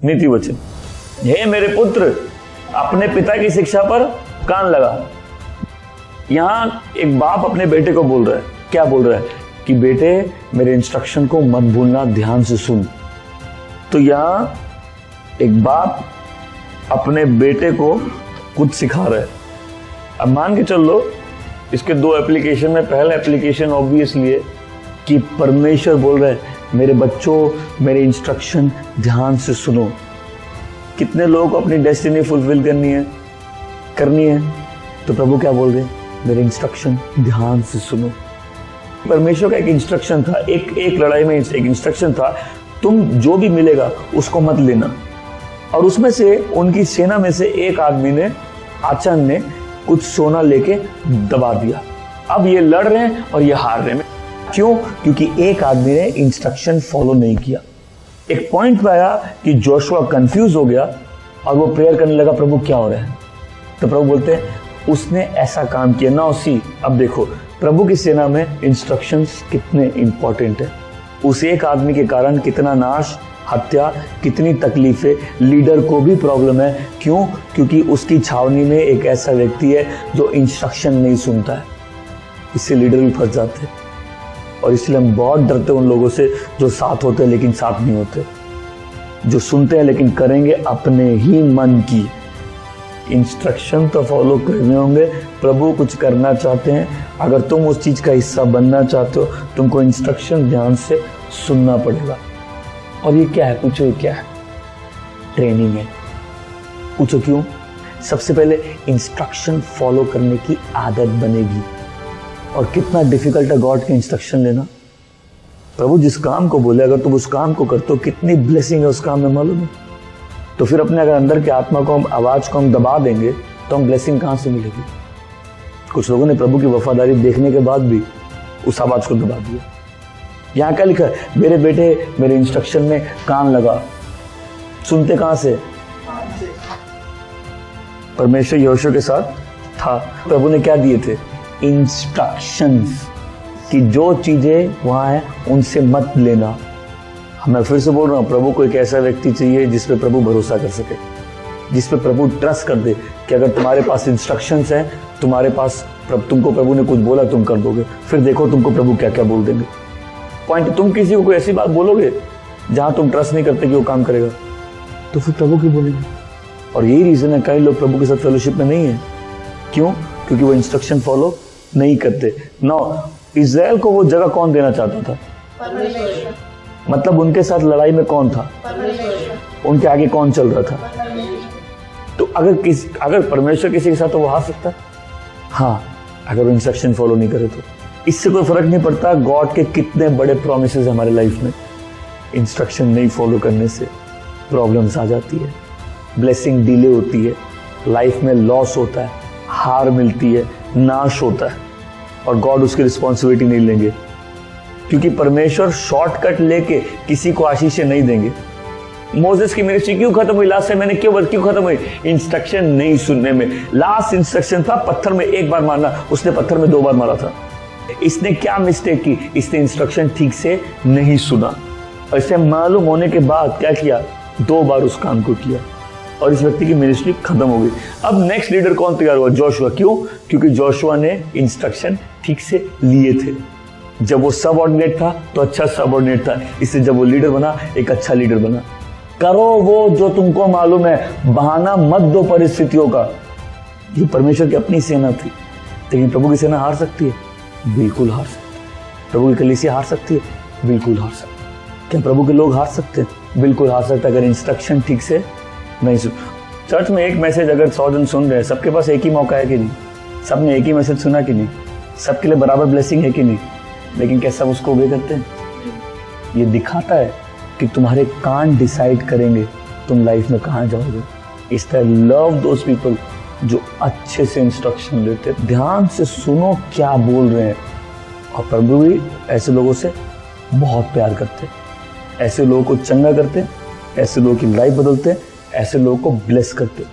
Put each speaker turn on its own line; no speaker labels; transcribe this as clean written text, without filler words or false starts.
नीति वचन, हे मेरे पुत्र, अपने पिता की शिक्षा पर कान लगा। यहां एक बाप अपने बेटे को बोल रहा है, क्या बोल रहा है कि बेटे मेरे इंस्ट्रक्शन को मत भूलना, ध्यान से सुन। तो यहां एक बाप अपने बेटे को कुछ सिखा रहा है। अब मान के चल लो इसके दो एप्लीकेशन में, पहला एप्लीकेशन ऑब्वियसली है कि परमेश्वर बोल रहा है मेरे बच्चों मेरे इंस्ट्रक्शन ध्यान से सुनो। कितने लोगों को अपनी डेस्टिनी फुलफिल करनी है तो प्रभु क्या बोल रहे हैं, मेरे इंस्ट्रक्शन ध्यान से सुनो। परमेश्वर का एक इंस्ट्रक्शन था, एक लड़ाई में एक इंस्ट्रक्शन था, तुम जो भी मिलेगा उसको मत लेना। और उसमें से उनकी सेना में से एक आदमी ने, आचन ने कुछ सोना लेके दबा दिया। अब ये लड़ रहे हैं और ये हार रहे हैं। क्यों? क्योंकि एक आदमी ने इंस्ट्रक्शन फॉलो नहीं किया। एक पॉइंट पे आया कि जोशुआ कंफ्यूज हो गया और वो प्रेयर करने लगा, प्रभु क्या हो रहा है? तो प्रभु बोलते हैं उसने ऐसा काम किया ना उसी। अब देखो प्रभु की सेना में इंस्ट्रक्शंस कितने इंपॉर्टेंट है। उस एक आदमी के कारण कितना नाश, हत्या, कितनी तकलीफें, लीडर को भी प्रॉब्लम है। क्यों? क्योंकि उसकी छावनी में एक ऐसा व्यक्ति है जो इंस्ट्रक्शन नहीं सुनता है। इससे लीडर भी फंस जाते हैं और इसलिए हम बहुत डरते हैं उन लोगों से जो साथ होते हैं लेकिन साथ नहीं होते, जो सुनते हैं लेकिन करेंगे अपने ही मन की। इंस्ट्रक्शन तो फॉलो करने होंगे, प्रभु कुछ करना चाहते हैं, अगर तुम उस चीज का हिस्सा बनना चाहते हो तुमको इंस्ट्रक्शन ध्यान से सुनना पड़ेगा। और ये क्या है? पूछो ये क्या है? ट्रेनिंग है। पूछो क्यों? सबसे पहले इंस्ट्रक्शन फॉलो करने की आदत बनेगी। और कितना डिफिकल्ट है गॉड के इंस्ट्रक्शन लेना। प्रभु जिस काम को बोले अगर तुम उस काम को करते हो कितनी ब्लेसिंग है उस काम में, मालूम है? तो फिर अपने अगर अंदर की आत्मा को हम, आवाज को हम दबा देंगे तो हम ब्लेसिंग कहां से मिलेगी? कुछ लोगों ने प्रभु की वफादारी देखने के बाद भी उस आवाज को दबा दिया। यहां क्या लिखा है? मेरे बेटे मेरे इंस्ट्रक्शन में कान लगा। सुनते कहां से? परमेश्वर यहोशू के साथ था। प्रभु ने क्या दिए थे? इंस्ट्रक्शंस कि जो चीजें वहां है उनसे मत लेना। मैं फिर से बोल रहा हूं, प्रभु को एक ऐसा व्यक्ति चाहिए जिस पे प्रभु भरोसा कर सके, जिस पे प्रभु ट्रस्ट कर दे कि अगर तुम्हारे पास इंस्ट्रक्शंस हैं, तुम्हारे पास तुमको प्रभु ने कुछ बोला तुम कर दोगे, फिर देखो तुमको प्रभु क्या क्या बोल देंगे। पॉइंट, तुम किसी को कोई ऐसी बात बोलोगे जहां तुम ट्रस्ट नहीं करते कि वो काम करेगा तो फिर प्रभु की बोलेंगे। और यही रीजन है कई लोग प्रभु के साथ फेलोशिप में नहीं है। क्यों? क्योंकि वो इंस्ट्रक्शन फॉलो नहीं करते। नौ, इजराइल को वो जगह कौन देना चाहता था? परमेश्वर। मतलब उनके साथ लड़ाई में कौन था? परमेश्वर। उनके आगे कौन चल रहा था? तो अगर परमेश्वर किसी के साथ तो वो हार सकता है। हाँ, अगर वो इंस्ट्रक्शन फॉलो नहीं करे तो इससे कोई फर्क नहीं पड़ता गॉड के कितने बड़े प्रॉमिसेस हमारे लाइफ में। इंस्ट्रक्शन नहीं फॉलो करने से प्रॉब्लम्स आ जाती है, ब्लेसिंग डिले होती है, लाइफ में लॉस होता है, हार मिलती है, नाश होता है और गॉड उसकी रिस्पॉन्सिबिलिटी नहीं लेंगे। क्योंकि परमेश्वर शॉर्टकट लेके किसी को आशीषें नहीं देंगे। मोसेस की मिनिस्ट्री क्यों खत्म हुई? लास्ट टाइम मैंने क्यों खत्म हुई? इंस्ट्रक्शन नहीं सुनने में। लास्ट इंस्ट्रक्शन था पत्थर में एक बार मारना, उसने पत्थर में 2 बार मारा था। इसने क्या मिस्टेक की? इसने इंस्ट्रक्शन ठीक से नहीं सुना और इसे मालूम होने के बाद क्या किया? 2 बार उस काम को किया और इस व्यक्ति की मिनिस्ट्री खत्म हो गई। अब नेक्स्ट लीडर कौन तैयार हुआ? जोशुआ। क्यों? क्योंकि जोशुआ ने इंस्ट्रक्शन ठीक से लिए थे। जब वो सबऑर्डिनेट था तो अच्छा सबऑर्डिनेट था, इससे जब वो लीडर बना एक अच्छा लीडर बना। करो वो जो तुमको मालूम है, बहाना मत दो परिस्थितियों का। ये परमेश्वर की अपनी सेना थी, लेकिन प्रभु की सेना हार सकती है? बिल्कुल हार सकती है। प्रभु की कलीसिया हार सकती है? बिल्कुल हार सकती है। क्या प्रभु के लोग हार सकते हैं? बिल्कुल हार सकते हैं अगर इंस्ट्रक्शन ठीक से नहीं सुन। चर्च में एक मैसेज अगर 100 जन सुन रहे हैं, सबके पास एक ही मौका है कि नहीं? सबने एक ही मैसेज सुना कि नहीं? सबके लिए बराबर ब्लेसिंग है कि नहीं? लेकिन क्या सब उसको ओबे करते हैं? ये दिखाता है कि तुम्हारे कान डिसाइड करेंगे तुम लाइफ में कहाँ जाओगे। इस तरह लव दोज पीपल जो अच्छे से इंस्ट्रक्शन लेते, ध्यान से सुनो क्या बोल रहे हैं। और प्रभु भी ऐसे लोगों से बहुत प्यार करते, ऐसे लोगों को चंगा करते, ऐसे लोगों की लाइफ बदलते, ऐसे लोगों को ब्लेस करते।